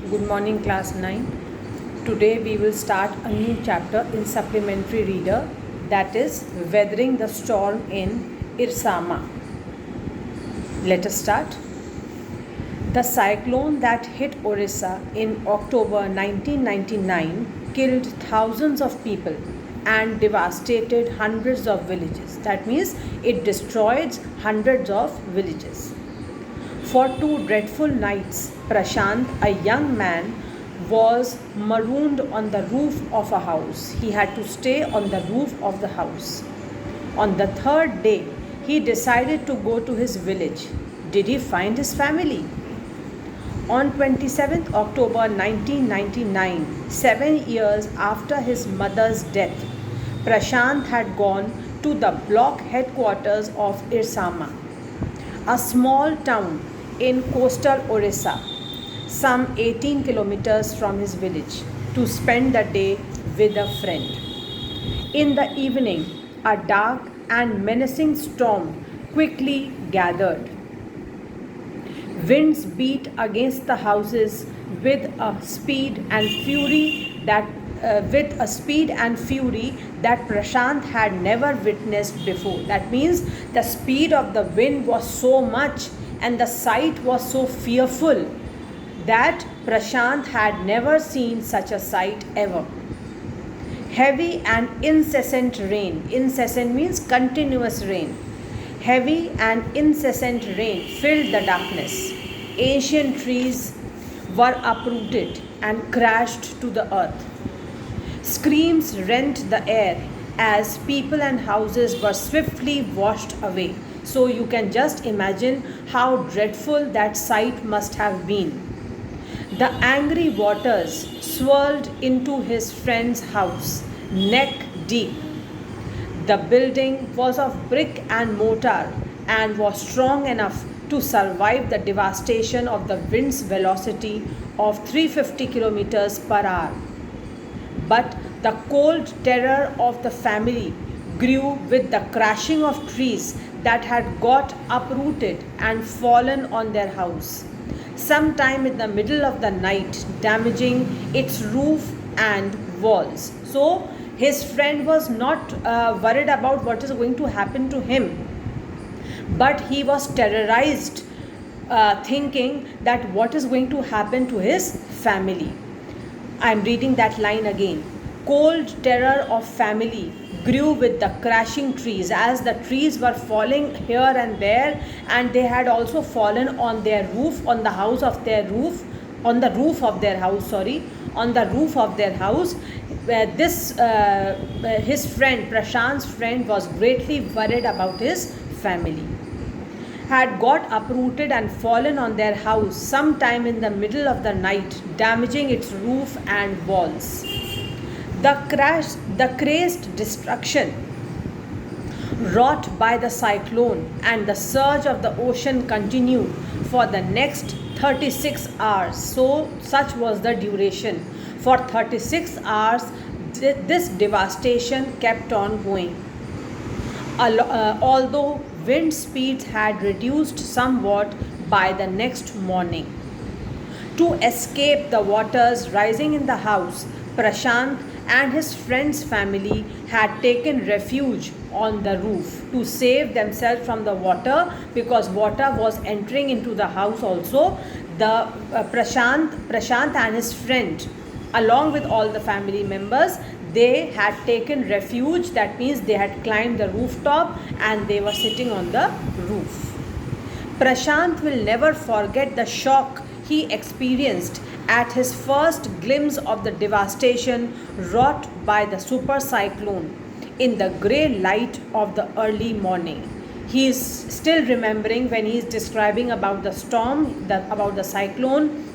Good morning, class 9. Today we will start a new chapter in supplementary reader, that is Weathering the Storm in Irsama. Let us start. The cyclone that hit Orissa in October 1999 killed thousands of people and devastated hundreds of villages. That means it destroyed hundreds of villages. For 2 dreadful nights, Prashant, a young man, was marooned on the roof of a house. He had to stay on the roof of the house. On the third day, he decided to go to his village. Did he find his family? On 27th October 1999, 7 years after his mother's death, Prashant had gone to the block headquarters of Irsama, a small town in coastal Orissa, some 18 kilometers from his village, to spend the day with a friend. In the evening, a dark and menacing storm quickly gathered. Winds beat against the houses with a speed and fury that Prashant had never witnessed before. That means the speed of the wind was so much and the sight was so fearful that Prashant had never seen such a sight ever. Heavy and incessant rain. Incessant means continuous rain. Heavy and incessant rain filled the darkness. Ancient trees were uprooted and crashed to the earth. Screams rent the air as people and houses were swiftly washed away. So you can just imagine how dreadful that sight must have been. The angry waters swirled into his friend's house, neck deep. The building was of brick and mortar and was strong enough to survive the devastation of the wind's velocity of 350 kilometers per hour. But the cold terror of the family grew with the crashing of trees that had got uprooted and fallen on their house, sometime in the middle of the night, damaging its roof and walls. So his friend was not worried about what is going to happen to him, but he was terrorized, thinking that what is going to happen to his family. I am reading that line again. Cold terror of family grew with the crashing trees, as the trees were falling here and there, and they had also fallen on their roof, on the house of their roof, on the roof of their house, on the roof of their house. His friend, Prashant's friend, was greatly worried about his family. Had got uprooted and fallen on their house sometime in the middle of the night, damaging its roof and walls. The crazed destruction wrought by the cyclone and the surge of the ocean continued for the next 36 hours. So, such was the duration. For 36 hours, this devastation kept on going. Although wind speeds had reduced somewhat by the next morning. To escape the waters rising in the house, Prashant and his friend's family had taken refuge on the roof to save themselves from the water, because water was entering into the house also. The Prashant and his friend, along with all the family members, they had taken refuge. That means they had climbed the rooftop and they were sitting on the roof. Prashant will never forget the shock he experienced at his first glimpse of the devastation wrought by the super cyclone in the grey light of the early morning. He is still remembering when he is describing about the storm, about the cyclone.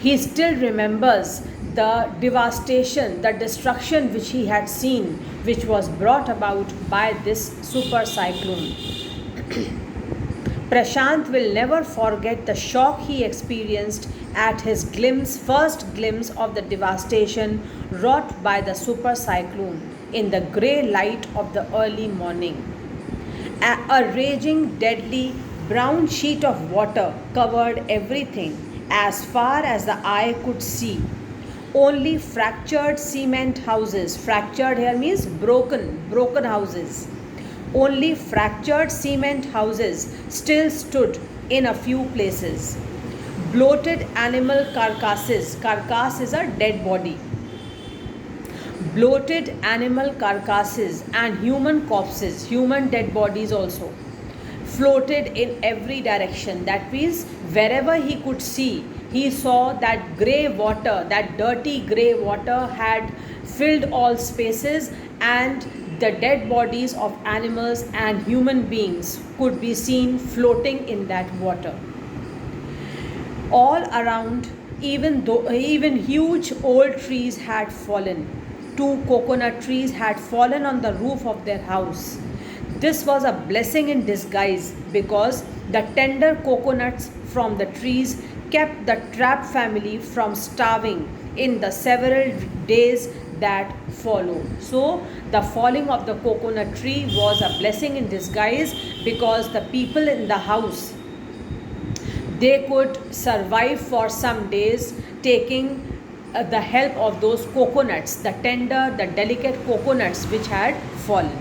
He still remembers the devastation, the destruction which he had seen, which was brought about by this super cyclone. Prashant will never forget the shock he experienced at his first glimpse of the devastation wrought by the super cyclone in the grey light of the early morning. A raging, deadly, brown sheet of water covered everything, as far as the eye could see. Only fractured cement houses, fractured here means broken houses. Only fractured cement houses still stood in a few places. Bloated animal carcasses, carcass is a dead body. Bloated animal carcasses and human corpses, human dead bodies also, floated in every direction. That means wherever he could see, he saw that grey water, that dirty grey water had filled all spaces, and the dead bodies of animals and human beings could be seen floating in that water. All around, even huge old trees had fallen. 2 coconut trees had fallen on the roof of their house. This was a blessing in disguise because the tender coconuts from the trees kept the Trapp family from starving in the several days that followed. So, the falling of the coconut tree was a blessing in disguise because the people in the house, they could survive for some days taking the help of those coconuts, the tender, the delicate coconuts which had fallen.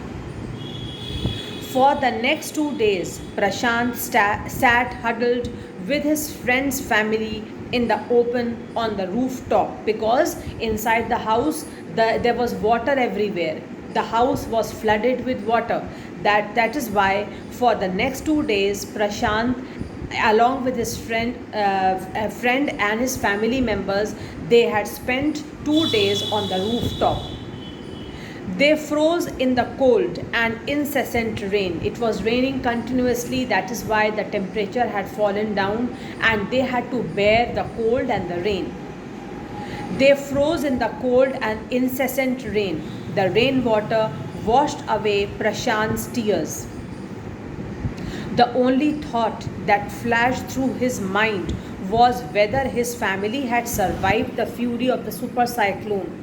For the next 2 days, Prashant sat huddled with his friend's family in the open on the rooftop because inside the house there was water everywhere. The house was flooded with water. That is why for the next 2 days, Prashant, along with his friend and his family members, they had spent 2 days on the rooftop. They froze in the cold and incessant rain. It was raining continuously, that is why the temperature had fallen down and they had to bear the cold and the rain. They froze in the cold and incessant rain. The rainwater washed away Prashant's tears. The only thought that flashed through his mind was whether his family had survived the fury of the super cyclone.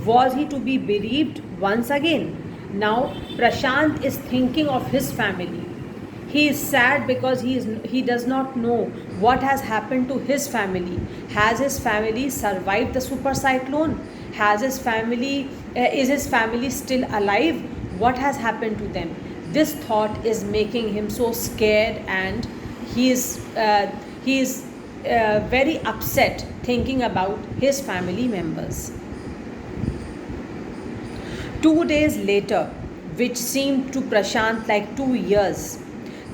Was he to be bereaved once again? Now Prashant is thinking of his family. He is sad because he does not know what has happened to his family. Has his family survived the super cyclone? Is his family still alive? What has happened to them? This thought is making him so scared, and he is very upset thinking about his family members. 2 days later, which seemed to Prashant like 2 years,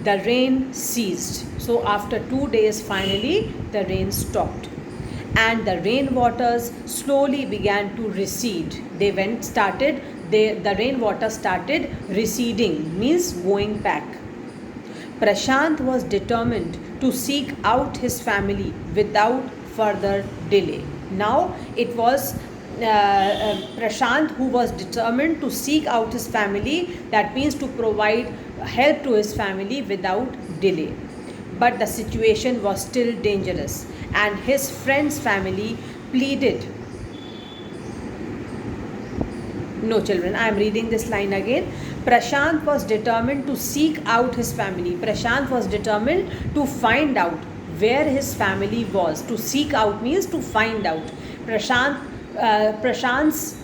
the rain ceased. So after 2 days, finally the rain stopped, and the rainwaters slowly began to recede. The rainwater started receding, means going back. Prashant was determined to seek out his family without further delay. Now it was Prashant who was determined to seek out his family, that means to provide help to his family without delay. But the situation was still dangerous, and his friend's family pleaded. No, children, I am reading this line again. Prashant was determined to seek out his family. Prashant was determined to find out where his family was. To seek out means to find out. Prashant's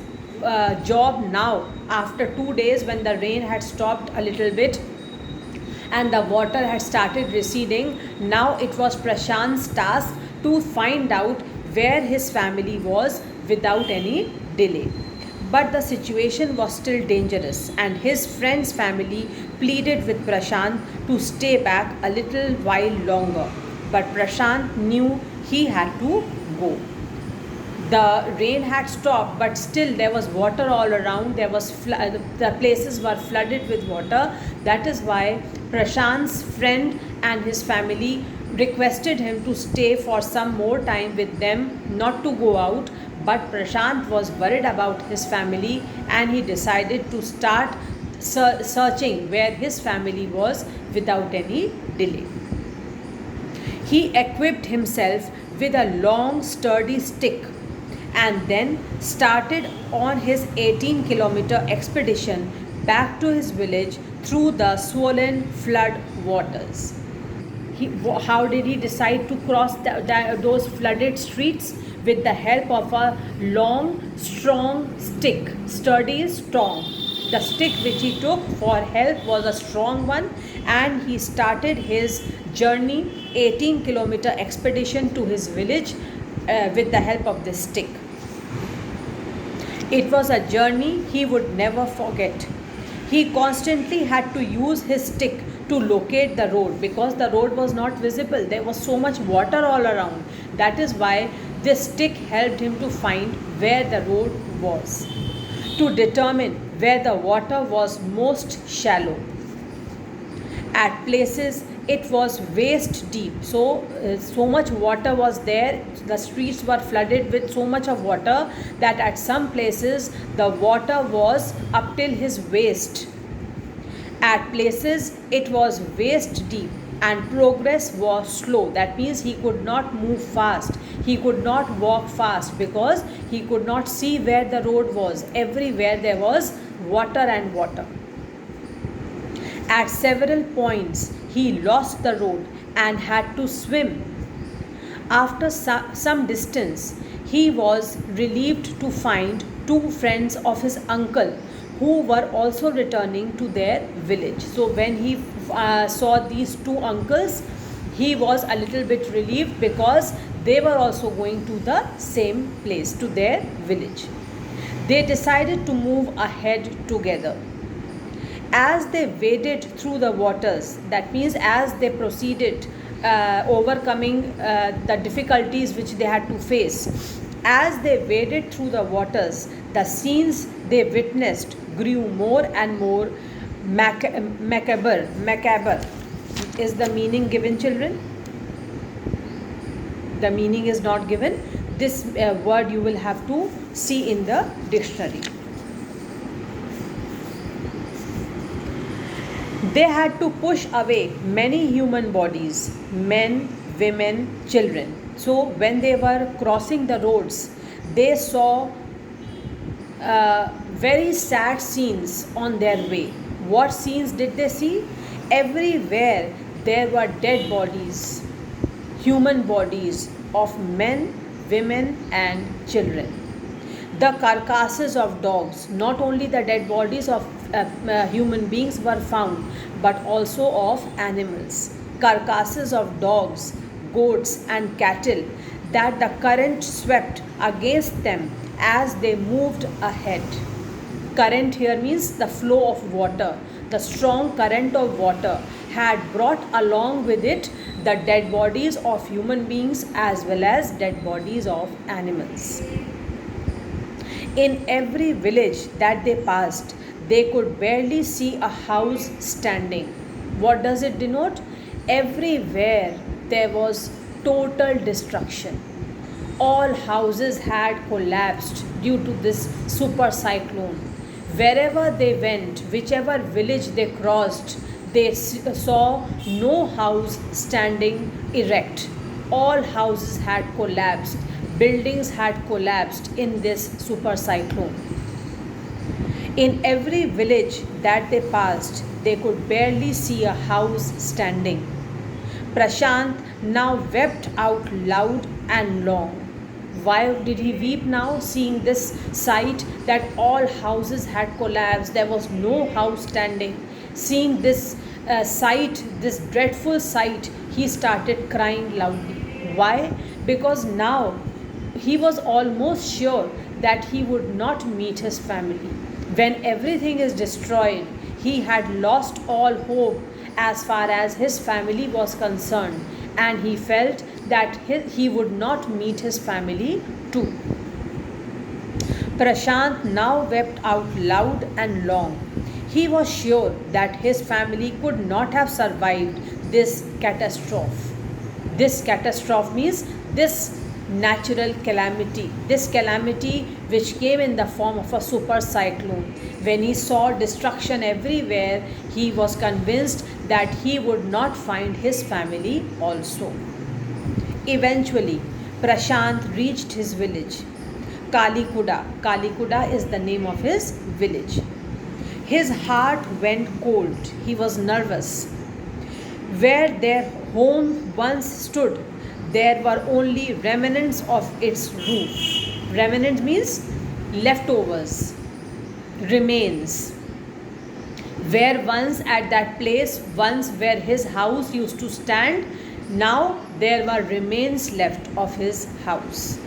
job now, after 2 days when the rain had stopped a little bit and the water had started receding, now it was Prashant's task to find out where his family was without any delay. But the situation was still dangerous, and his friend's family pleaded with Prashant to stay back a little while longer. But Prashant knew he had to go. The rain had stopped, but still there was water all around. The places were flooded with water. That is why Prashant's friend and his family requested him to stay for some more time with them, not to go out. But Prashant was worried about his family, and he decided to start searching where his family was without any delay. He equipped himself with a long sturdy stick and then started on his 18-kilometer expedition back to his village through the swollen flood waters. How did he decide to cross those flooded streets? With the help of a long, strong stick, sturdy, strong. The stick which he took for help was a strong one, and he started his journey, 18-kilometer expedition to his village with the help of this stick. It was a journey he would never forget. He constantly had to use his stick to locate the road because the road was not visible. There was so much water all around. That is why this stick helped him to find where the road was, to determine where the water was most shallow. At places it was waist deep, so much water was there. The streets were flooded with so much of water that at some places the water was up till his waist. At places it was waist deep and progress was slow. That means he could not move fast, he could not walk fast because he could not see where the road was. Everywhere there was water and water. At several points he lost the road and had to swim. After some distance he was relieved to find two friends of his uncle who were also returning to their village. So when he saw these two uncles, he was a little bit relieved because they were also going to the same place, to their village. They decided to move ahead together. As they waded through the waters, that means as they proceeded, overcoming the difficulties which they had to face, as they waded through the waters, the scenes they witnessed grew more and more macabre. Macabre is the meaning given, children? The meaning is not given. This word you will have to see in the dictionary. They had to push away many human bodies, men, women, children. So when they were crossing the roads, they saw very sad scenes on their way. What scenes did they see? Everywhere there were dead bodies, human bodies of men, women, and children. The carcasses of dogs, not only the dead bodies of human beings were found, but also of animals. Carcasses of dogs, goats, and cattle that the current swept against them as they moved ahead. Current here means the flow of water. The strong current of water had brought along with it the dead bodies of human beings as well as dead bodies of animals. In every village that they passed, they could barely see a house standing. What does it denote? Everywhere there was total destruction. All houses had collapsed due to this super cyclone. Wherever they went, whichever village they crossed, they saw no house standing erect. All houses had collapsed. Buildings had collapsed in this super cyclone. In every village that they passed, they could barely see a house standing. Prashant now wept out loud and long. Why did he weep now, seeing this sight that all houses had collapsed, there was no house standing? Seeing this sight, this dreadful sight, he started crying loudly. Why? Because now he was almost sure that he would not meet his family. When everything is destroyed, he had lost all hope as far as his family was concerned, and he felt that he would not meet his family too. Prashant now wept out loud and long. He was sure that his family could not have survived this catastrophe. This catastrophe means this natural calamity, this calamity which came in the form of a super cyclone. When he saw destruction everywhere, he was convinced that he would not find his family also. Eventually, Prashant reached his village, Kalikuda. Kalikuda is the name of his village. His heart went cold. He was nervous. Where their home once stood, there were only remnants of its roof. Remnant means leftovers, remains. Where once at that place, once where his house used to stand, now there were remains left of his house.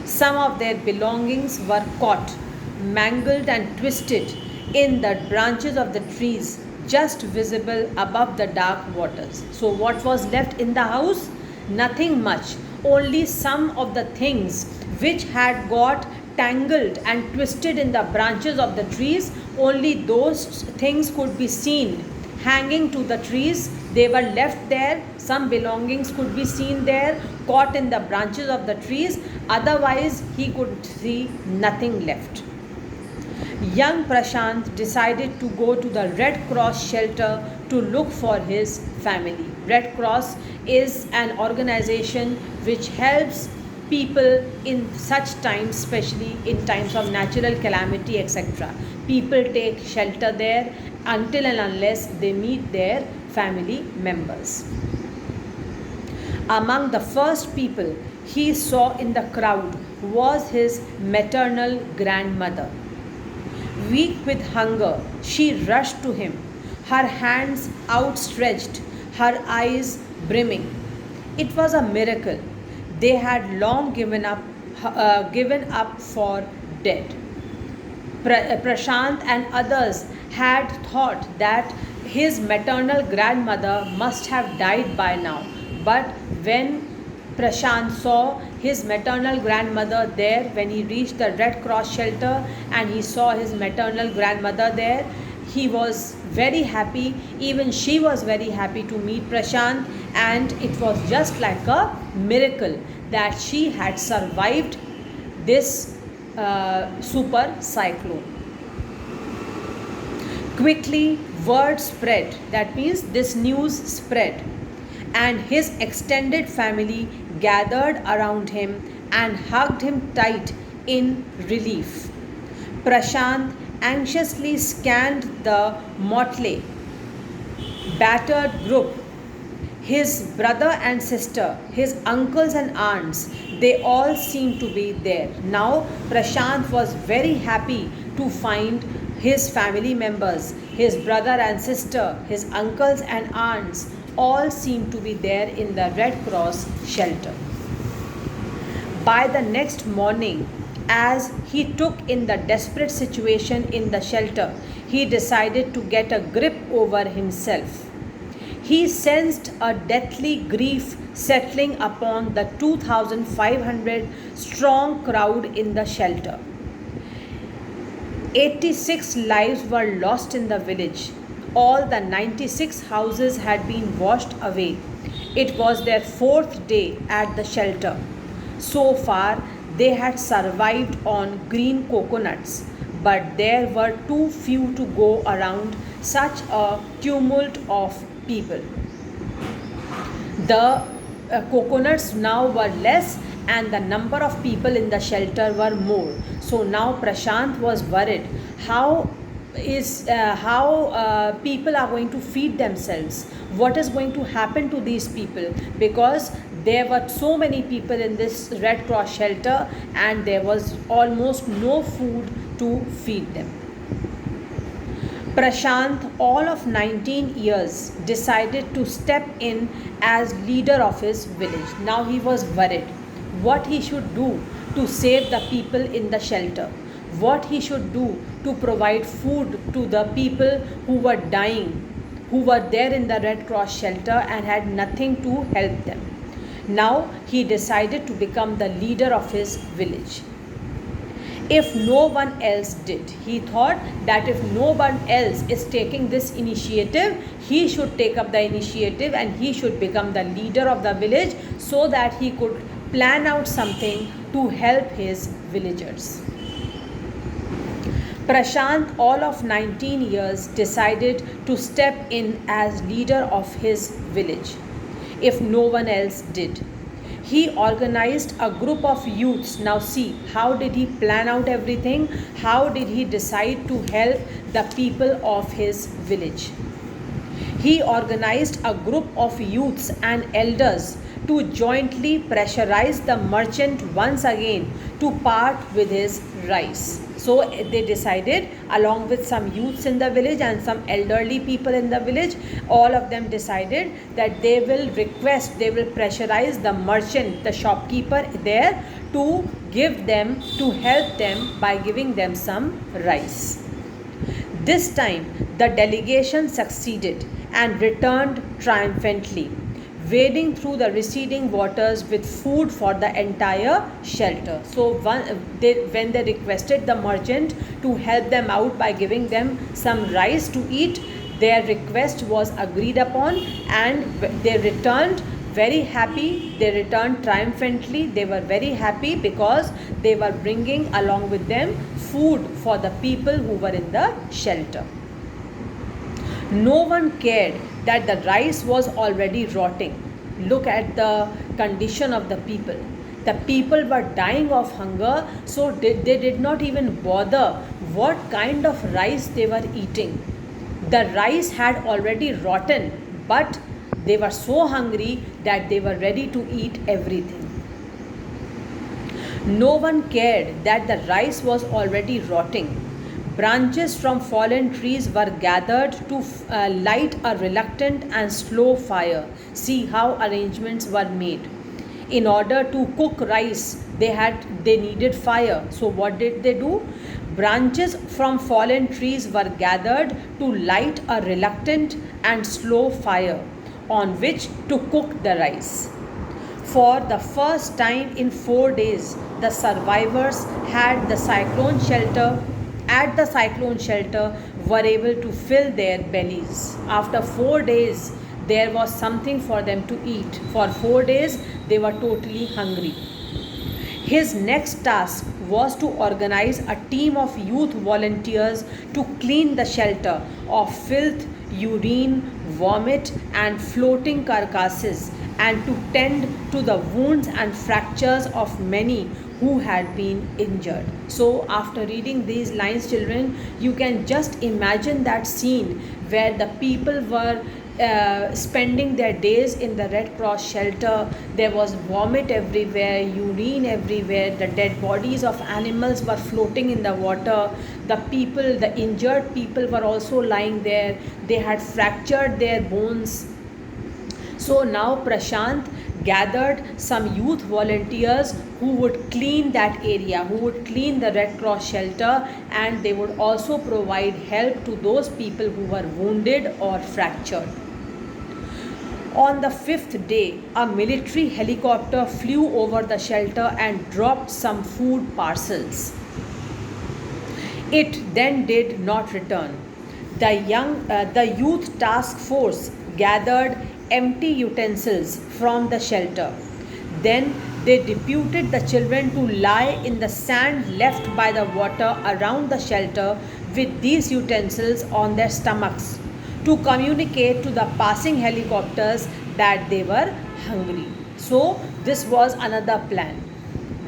Some of their belongings were caught, mangled, and twisted in the branches of the trees just visible above the dark waters. So, what was left in the house? Nothing much, only some of the things which had got tangled and twisted in the branches of the trees. Only those things could be seen hanging to the trees. They were left there. Some belongings could be seen there, caught in the branches of the trees. Otherwise, he could see nothing left. Young Prashant decided to go to the Red Cross shelter to look for his family. Red Cross is an organization which helps people in such times, especially in times of natural calamity, etc. People take shelter there until and unless they meet their family members. Among the first people he saw in the crowd was his maternal grandmother. Weak with hunger, she rushed to him, her hands outstretched, her eyes brimming. It was a miracle. They had long given up for dead. Prashant and others had thought that his maternal grandmother must have died by now. But when Prashant saw his maternal grandmother there, when he reached the Red Cross shelter and he saw his maternal grandmother there, he was very happy. Even she was very happy to meet Prashant, and it was just like a miracle that she had survived this super cyclone. Quickly, word spread. That means this news spread, and his extended family gathered around him and hugged him tight in relief. Prashant anxiously scanned the motley, battered group. His brother and sister, his uncles and aunts, they all seemed to be there. Now, Prashant was very happy to find his family members, his brother and sister, his uncles and aunts, all seemed to be there in the Red Cross shelter. By the next morning, as he took in the desperate situation in the shelter, he decided to get a grip over himself. He sensed a deathly grief settling upon the 2,500 strong crowd in the shelter. 86 lives were lost in the village. All the 96 houses had been washed away. It was their fourth day at the shelter. So far, they had survived on green coconuts, but there were too few to go around such a tumult of people. The coconuts now were less, and the number of people in the shelter were more. So now Prashant was worried how people are going to feed themselves. What is going to happen to these people? Because there were so many people in this Red Cross shelter and there was almost no food to feed them. Prashant, all of 19 years, decided to step in as leader of his village. Now he was worried what he should do to save the people in the shelter, what he should do to provide food to the people who were dying, who were there in the Red Cross shelter and had nothing to help them. Now he decided to become the leader of his village. If no one else did, he thought that if no one else is taking this initiative, he should take up the initiative and he should become the leader of the village so that he could plan out something to help his villagers. Prashant, all of 19 years, decided to step in as leader of his village if no one else did. He organized a group of youths. Now see, how did he plan out everything? How did he decide to help the people of his village? He organized a group of youths and elders to jointly pressurize the merchant once again to part with his rice. So they decided, along with some youths in the village and some elderly people in the village, all of them decided that they will pressurize the merchant, the shopkeeper there, to help them by giving them some rice. This time the delegation succeeded and returned triumphantly, wading through the receding waters with food for the entire shelter. So when they requested the merchant to help them out by giving them some rice to eat, their request was agreed upon, and they returned very happy. They returned triumphantly. They were very happy because they were bringing along with them food for the people who were in the shelter. No one cared that the rice was already rotting. Look at the condition of the people. The people were dying of hunger, so they did not even bother what kind of rice they were eating. The rice had already rotten, but they were so hungry that they were ready to eat everything. No one cared that the rice was already rotting. Branches from fallen trees were gathered to light a reluctant and slow fire. See how arrangements were made. In order to cook rice, they needed fire. So what did they do? Branches from fallen trees were gathered to light a reluctant and slow fire on which to cook the rice. For the first time in 4 days, the survivors at the cyclone shelter were able to fill their bellies. After 4 days, there was something for them to eat. For 4 days, they were totally hungry. His next task was to organize a team of youth volunteers to clean the shelter of filth, urine, vomit, and floating carcasses, and to tend to the wounds and fractures of many who had been injured. So, after reading these lines, children, you can just imagine that scene where the people were spending their days in the Red Cross shelter. There was vomit everywhere, urine everywhere, the dead bodies of animals were floating in the water. The injured people were also lying there. They had fractured their bones. So now Prashant gathered some youth volunteers who would clean that area, who would clean the Red Cross shelter, and they would also provide help to those people who were wounded or fractured. On the 5th day, a military helicopter flew over the shelter and dropped some food parcels. It then did not return. The youth task force gathered empty utensils from the shelter. Then they deputed the children to lie in the sand left by the water around the shelter with these utensils on their stomachs to communicate to the passing helicopters that they were hungry. So this was another plan.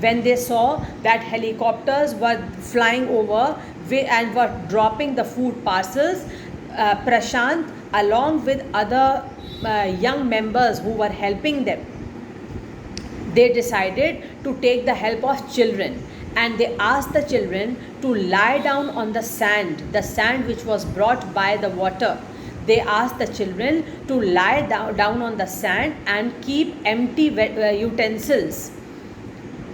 When they saw that helicopters were flying over and were dropping the food parcels, Prashant, along with other young members who were helping them, they decided to take the help of children, and they asked the children to lie down on the sand which was brought by the water. They asked the children to lie down on the sand and keep empty utensils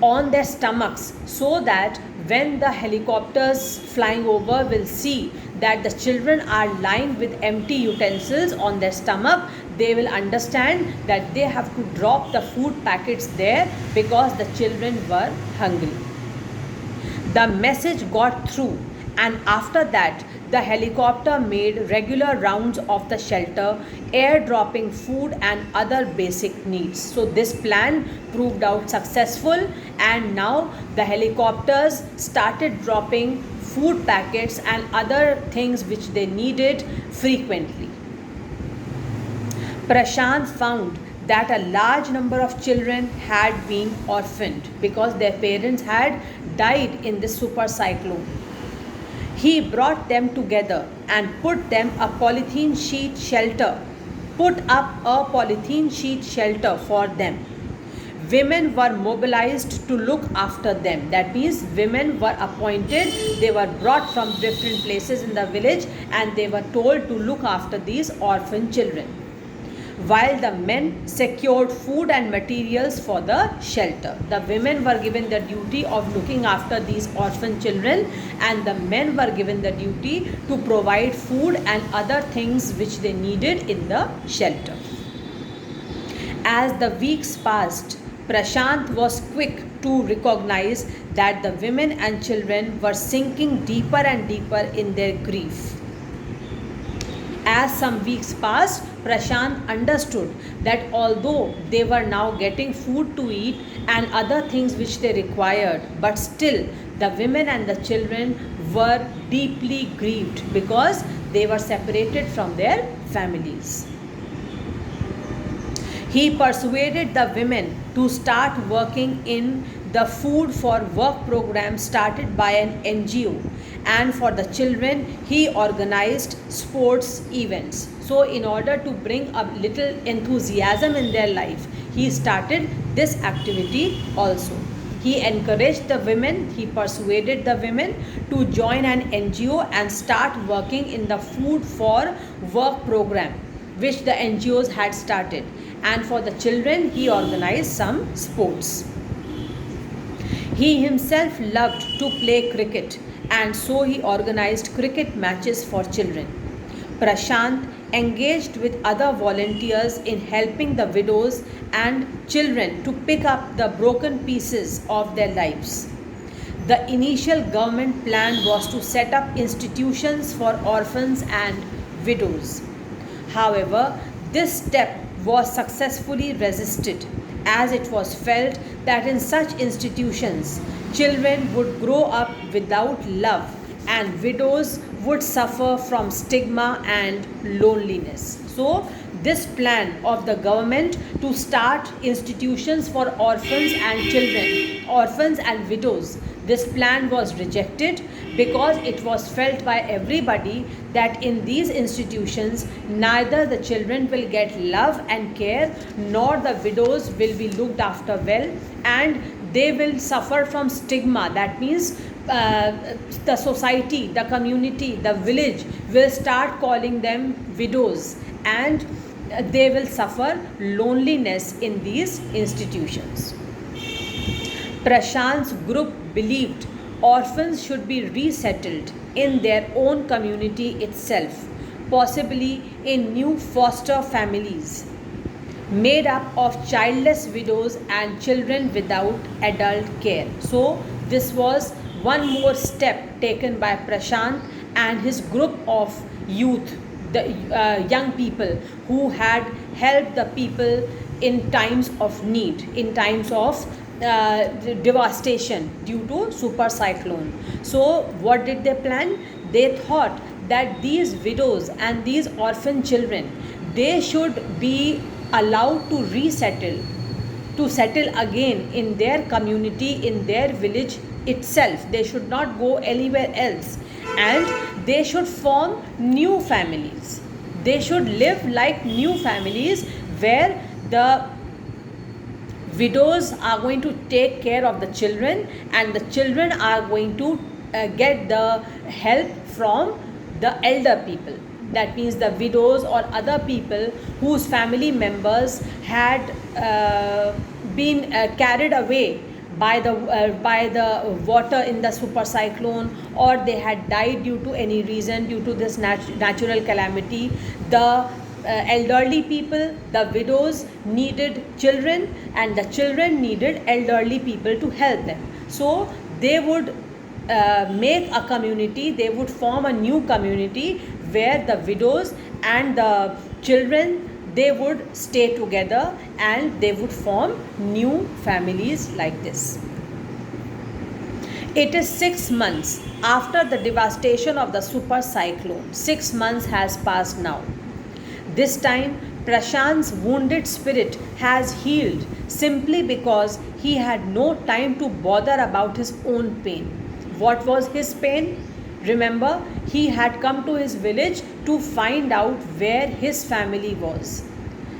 on their stomachs, so that when the helicopters flying over will see that the children are lying with empty utensils on their stomach, they will understand that they have to drop the food packets there because the children were hungry. The message got through, and after that the helicopter made regular rounds of the shelter, airdropping food and other basic needs. So this plan proved out successful, and now the helicopters started dropping food packets and other things which they needed frequently. Prashant found that a large number of children had been orphaned because their parents had died in this super cyclone. He brought them together and put them a polythene sheet shelter put up a polythene sheet shelter for them. Women were mobilized to look after them. That means women were appointed, they were brought from different places in the village and they were told to look after these orphan children, while the men secured food and materials for the shelter. The women were given the duty of looking after these orphan children and the men were given the duty to provide food and other things which they needed in the shelter. As the weeks passed, Prashant was quick to recognize that the women and children were sinking deeper and deeper in their grief. As some weeks passed, Prashant understood that although they were now getting food to eat and other things which they required, but still the women and the children were deeply grieved because they were separated from their families. He persuaded the women to start working in the food for work program started by an NGO, and for the children he organized sports events. So in order to bring a little enthusiasm in their life, he started this activity also. He encouraged the women, he persuaded the women to join an NGO and start working in the food for work program which the NGOs had started, and for the children he organized some sports. He himself loved to play cricket and so he organized cricket matches for children. Prashant engaged with other volunteers in helping the widows and children to pick up the broken pieces of their lives. The initial government plan was to set up institutions for orphans and widows. However, this step was successfully resisted, as it was felt that in such institutions children would grow up without love and widows would suffer from stigma and loneliness. So this plan of the government to start institutions for orphans and children, orphans and widows, this plan was rejected because it was felt by everybody that in these institutions neither the children will get love and care nor the widows will be looked after well, and they will suffer from stigma. That means the society, the community, the village will start calling them widows and they will suffer loneliness in these institutions. Prashant's group believed orphans should be resettled in their own community itself, possibly in new foster families made up of childless widows and children without adult care. So this was one more step taken by Prashant and his group of youth, the young people who had helped the people in times of need, in times of devastation due to super cyclone. So what did they plan? They thought that these widows and these orphan children, they should be allowed to resettle, to settle again in their community, in their village itself. They should not go anywhere else, and they should form new families. They should live like new families where the widows are going to take care of the children and the children are going to get the help from the elder people. That means the widows or other people whose family members had been carried away by the water in the super cyclone, or they had died due to any reason, due to this natural calamity. The elderly people, the widows needed children and the children needed elderly people to help them. So they would make a community, they would form a new community where the widows and the children, they would stay together and they would form new families like this. It is 6 months after the devastation of the super cyclone. 6 months has passed now. This time Prashant's wounded spirit has healed simply because he had no time to bother about his own pain. What was his pain? Remember, he had come to his village to find out where his family was.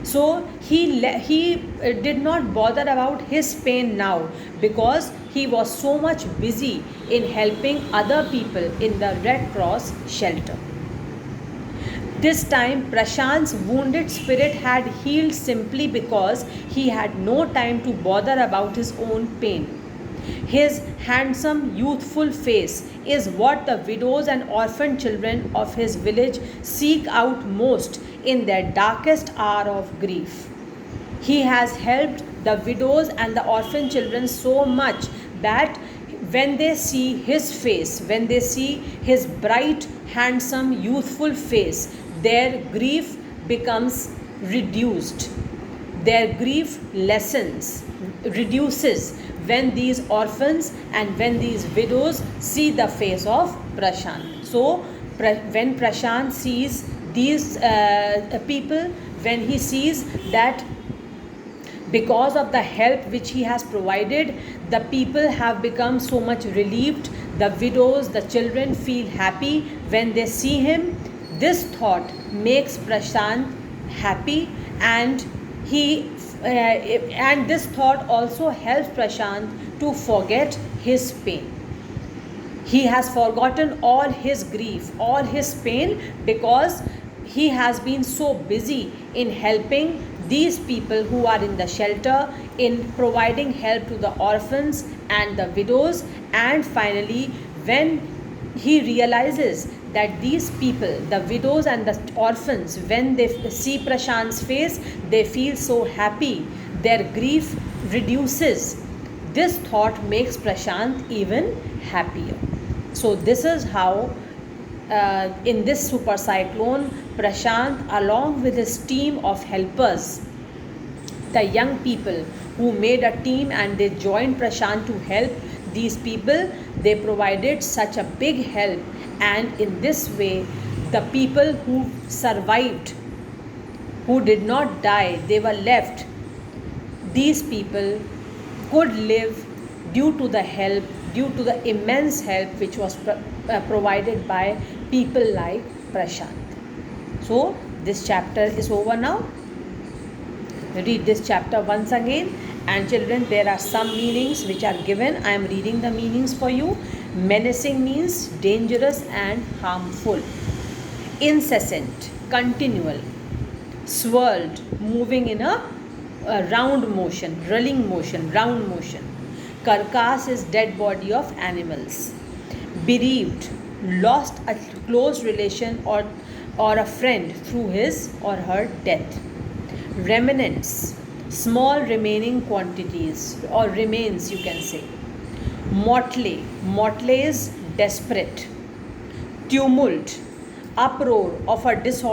So he did not bother about his pain now, because he was so much busy in helping other people in the Red Cross shelter. This time, Prashant's wounded spirit had healed simply because he had no time to bother about his own pain. His handsome, youthful face is what the widows and orphan children of his village seek out most in their darkest hour of grief. He has helped the widows and the orphan children so much that when they see his face, when they see his bright, handsome, youthful face, their grief becomes reduced. Their grief reduces when these orphans and when these widows see the face of Prashant. So, when Prashant sees these people, when he sees that because of the help which he has provided, the people have become so much relieved, the widows, the children feel happy when they see him. This thought makes Prashant happy, and and this thought also helps Prashant to forget his pain. He has forgotten all his grief, all his pain, because he has been so busy in helping these people who are in the shelter, in providing help to the orphans and the widows. And finally, when he realizes that these people, the widows and the orphans, when they see Prashant's face, they feel so happy, their grief reduces. This thought makes Prashant even happier. So this is how in this super cyclone, Prashant, along with his team of helpers, the young people who made a team and they joined Prashant to help these people, they provided such a big help. And in this way, the people who survived, who did not die, they were left, these people could live due to the help, due to the immense help which was provided by people like Prashant. So this chapter is over now. Read this chapter once again. And children, there are some meanings which are given. I am reading the meanings for you. Menacing means dangerous and harmful. Incessant, continual. Swirled, moving in a round motion, rolling motion, round motion. Carcass is dead body of animals. Bereaved, lost a close relation or a friend through his or her death. Remnants, small remaining quantities or remains, you can say. Motley, motley is desperate. Tumult, uproar of a disorder.